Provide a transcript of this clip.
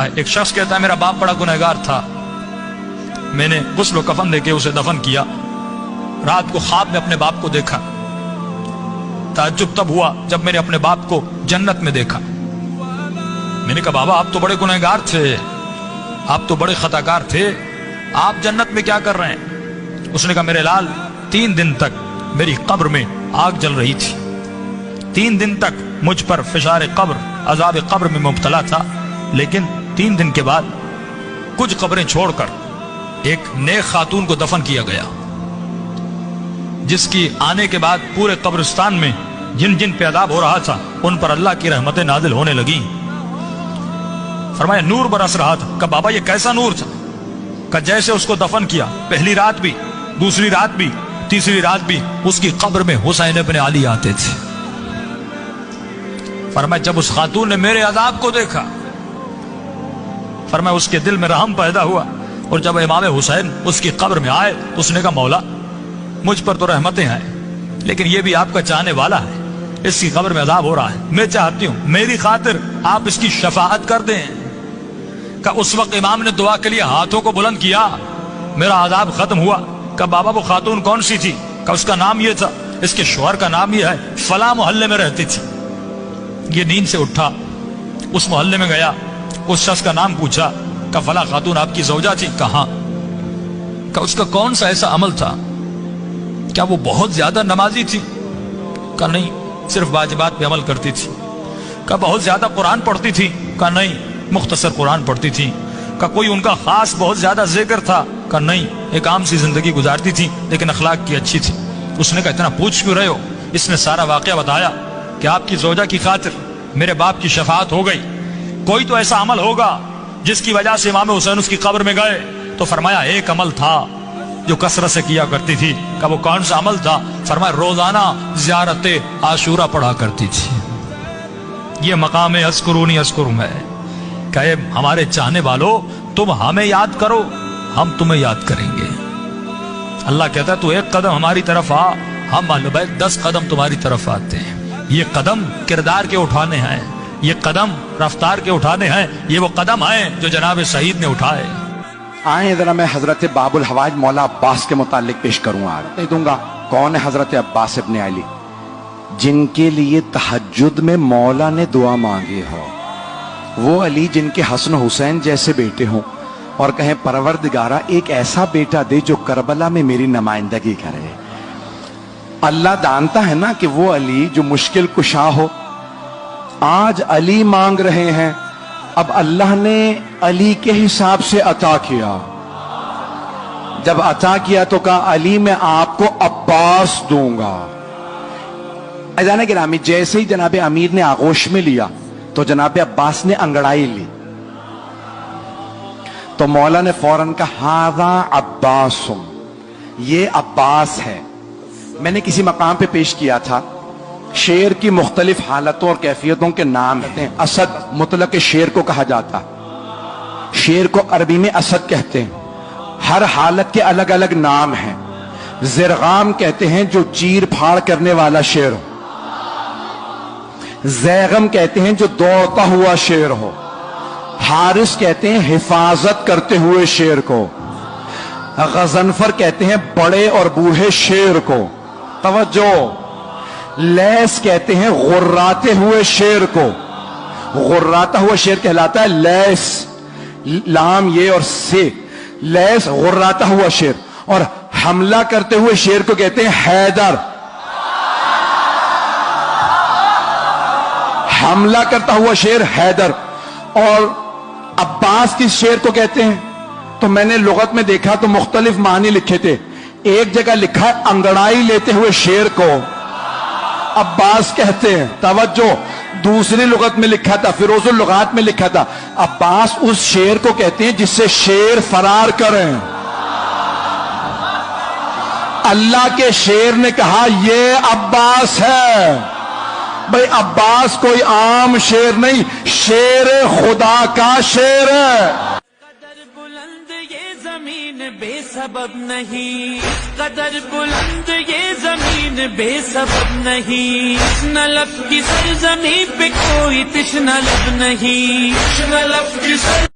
فرمائے ایک شخص کہتا ہے میرا باپ بڑا گنہگار تھا، میں نے غسل و کفن دے کے اسے دفن کیا، رات کو خواب میں اپنے باپ کو دیکھا، تعجب تب ہوا جب میں نے اپنے باپ کو جنت میں دیکھا۔ میں نے کہا بابا آپ تو بڑے گنہگار تھے، آپ تو بڑے خطاکار تھے، آپ جنت میں کیا کر رہے ہیں؟ اس نے کہا میرے لال 3 دن تک میری قبر میں آگ جل رہی تھی، 3 دن تک مجھ پر فشار قبر عذاب قبر میں مبتلا تھا، لیکن 3 دن کے بعد کچھ قبریں چھوڑ کر ایک نیک خاتون کو دفن کیا گیا، جس کی آنے کے بعد پورے قبرستان میں جن جن پہ عذاب ہو رہا تھا ان پر اللہ کی رحمتیں نازل ہونے لگیں۔ فرمایا نور برس رہا تھا۔ کہا بابا یہ کیسا نور تھا؟ کہ جیسے اس کو دفن کیا پہلی رات بھی، دوسری رات بھی، تیسری رات بھی اس کی قبر میں حسین ابن علی آتے تھے۔ فرمایا جب اس خاتون نے میرے عذاب کو دیکھا، فرمایا اس کے دل میں رحم پیدا ہوا، اور جب امام حسین اس کی قبر میں آئے تو اس نے کہا مولا مجھ پر تو رحمتیں ہیں، لیکن یہ بھی آپ کا چاہنے والا ہے، اس کی قبر میں عذاب ہو رہا ہے، میں چاہتی ہوں میری خاطر آپ اس کی شفاعت کر دیں۔ کہ اس وقت امام نے دعا کے لیے ہاتھوں کو بلند کیا، میرا عذاب ختم ہوا۔ کہ بابا وہ خاتون کون سی تھی؟ کہ اس کا نام یہ تھا، اس کے شوہر کا نام یہ ہے، فلاں محلے میں رہتی تھی۔ یہ نیند سے اٹھا، اس محلے میں گیا، اس شخص کا نام پوچھا کہ فلاں خاتون آپ کی زوجہ تھی؟ کہاں؟ کہ اس کا کون سا ایسا عمل تھا؟ کیا وہ بہت زیادہ نمازی تھی؟ کہ نہیں، صرف واجبات پہ عمل کرتی تھی۔ کہ بہت زیادہ قرآن پڑھتی تھی؟ کہ نہیں، مختصر قرآن پڑھتی تھی۔ کہ کوئی ان کا خاص بہت زیادہ ذکر تھا؟ کہ نہیں، ایک عام سی زندگی گزارتی تھی لیکن اخلاق کی اچھی تھی۔ اس نے کہا اتنا پوچھ کیوں رہے ہو؟ اس نے سارا واقعہ بتایا کہ آپ کی زوجہ کی خاطر میرے باپ کی شفاعت ہو گئی، کوئی تو ایسا عمل ہوگا جس کی وجہ سے امام حسین اس کی قبر میں گئے۔ تو فرمایا ایک عمل تھا جو کثرت سے کیا کرتی تھی۔ کہ وہ کون سا عمل تھا؟ فرمایا روزانہ زیارت عاشورہ پڑھا کرتی تھی۔ یہ مقام اذکرونی اذکرکم ہے کہ اے ہمارے چاہنے والو تم ہمیں یاد کرو، ہم تمہیں یاد کریں گے۔ اللہ کہتا ہے تو ایک قدم ہماری طرف آ، ہم اہل بیت 10 قدم تمہاری طرف آتے ہیں۔ یہ قدم کردار کے اٹھانے ہیں، یہ قدم رفتار کے اٹھانے ہیں، یہ وہ قدم ہیں جو جناب سعید نے اٹھائے۔ آئیں ذرا میں حضرت باب الحوائج مولا عباس کے متعلق پیش کروں۔ آج نہیں دوں گا۔ کون ہے حضرت عباس ابن علی؟ جن کے لیے تہجد میں مولا نے دعا مانگی ہو، وہ علی جن کے حسن حسین جیسے بیٹے ہوں اور کہیں پروردگارہ ایک ایسا بیٹا دے جو کربلا میں میری نمائندگی کرے۔ اللہ جانتا ہے نا کہ وہ علی جو مشکل کشا ہو، آج علی مانگ رہے ہیں، اب اللہ نے علی کے حساب سے عطا کیا۔ جب عطا کیا تو کہا علی میں آپ کو عباس دوں گا۔ عزیزان گرامی، جیسے ہی جناب امیر نے آغوش میں لیا تو جناب عباس نے انگڑائی لی، تو مولا نے فوراً کہا ہذا عباس، یہ عباس ہے۔ میں نے کسی مقام پہ پیش کیا تھا، شیر کی مختلف حالتوں اور کیفیتوں کے نام ہیں۔ اسد مطلق شیر کو کہا جاتا، شیر کو عربی میں اسد کہتے ہیں، ہر حالت کے الگ الگ نام ہیں۔ زرغام کہتے ہیں جو چیر پھاڑ کرنے والا شیر ہو، زیغم کہتے ہیں جو دوڑتا ہوا شیر ہو، حارس کہتے ہیں حفاظت کرتے ہوئے شیر کو، غضنفر کہتے ہیں بڑے اور بوڑھے شیر کو، توجہ، لیس کہتے ہیں غراتے ہوئے شیر کو، غراتا ہوا شیر کہلاتا ہے لیس، لام یہ اور سے، لیس غراتا ہوا شیر، اور حملہ کرتے ہوئے شیر کو کہتے ہیں حیدر، حملہ کرتا ہوا شیر حیدر۔ اور عباس کس شیر کو کہتے ہیں؟ تو میں نے لغت میں دیکھا تو مختلف معنی لکھے تھے۔ ایک جگہ لکھا ہے انگڑائی لیتے ہوئے شیر کو عباس کہتے ہیں، توجہ، دوسری لغت میں لکھا تھا، فیروز اللغات میں لکھا تھا عباس اس شیر کو کہتے ہیں جس سے شیر فرار کریں۔ اللہ کے شیر نے کہا یہ عباس ہے۔ بھئی عباس کوئی عام شیر نہیں، شیر خدا کا شیر ہے۔ قدر بلند یہ زمین بے سبب نہیں، قدر بلند یہ زمین بے سبب نہیں، تشنہ لب کی سرزمین پہ کوئی تشنہ لب نہیں، تشنہ لب کی